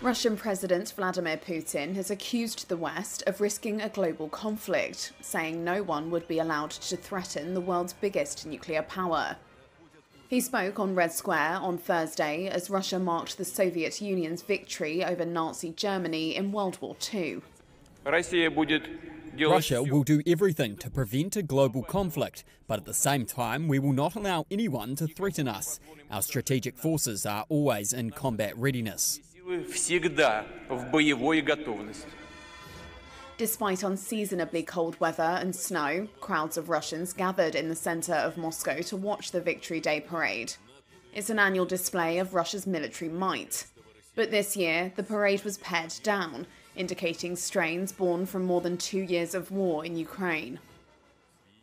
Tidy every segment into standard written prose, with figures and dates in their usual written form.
Russian President Vladimir Putin has accused the West of risking a global conflict, saying no one would be allowed to threaten the world's biggest nuclear power. He spoke on Red Square on Thursday as Russia marked the Soviet Union's victory over Nazi Germany in World War II. Russia will do everything to prevent a global conflict, but at the same time we will not allow anyone to threaten us. Our strategic forces are always in combat readiness. Despite unseasonably cold weather and snow, crowds of Russians gathered in the centre of Moscow to watch the Victory Day parade. It's an annual display of Russia's military might. But this year, the parade was pared down, indicating strains born from more than 2 years of war in Ukraine.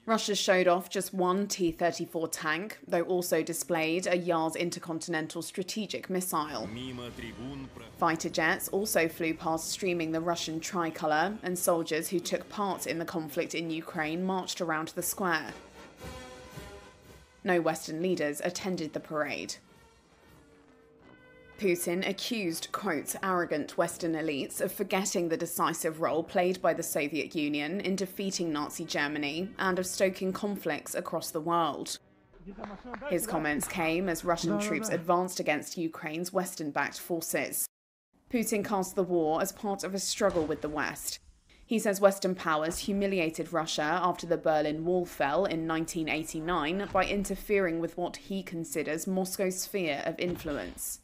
Russia showed off just one T-34 tank, though also displayed a Yars intercontinental strategic missile. Fighter jets also flew past streaming the Russian tricolour, and soldiers who took part in the conflict in Ukraine marched around the square. No Western leaders attended the parade. Putin accused, quote, arrogant Western elites of forgetting the decisive role played by the Soviet Union in defeating Nazi Germany and of stoking conflicts across the world. His comments came as Russian troops advanced against Ukraine's Western-backed forces. Putin cast the war as part of a struggle with the West. He says Western powers humiliated Russia after the Berlin Wall fell in 1989 by interfering with what he considers Moscow's sphere of influence.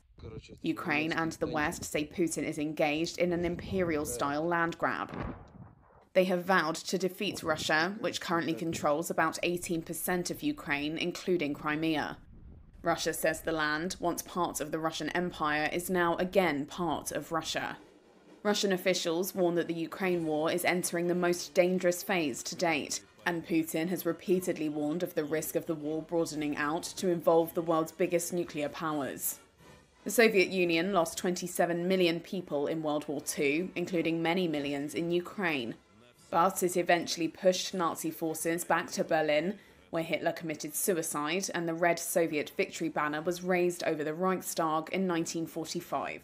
Ukraine and the West say Putin is engaged in an imperial-style land grab. They have vowed to defeat Russia, which currently controls about 18% of Ukraine, including Crimea. Russia says the land, once part of the Russian Empire, is now again part of Russia. Russian officials warn that the Ukraine war is entering the most dangerous phase to date, and Putin has repeatedly warned of the risk of the war broadening out to involve the world's biggest nuclear powers. The Soviet Union lost 27 million people in World War II, including many millions in Ukraine. But it eventually pushed Nazi forces back to Berlin, where Hitler committed suicide and the red Soviet victory banner was raised over the Reichstag in 1945.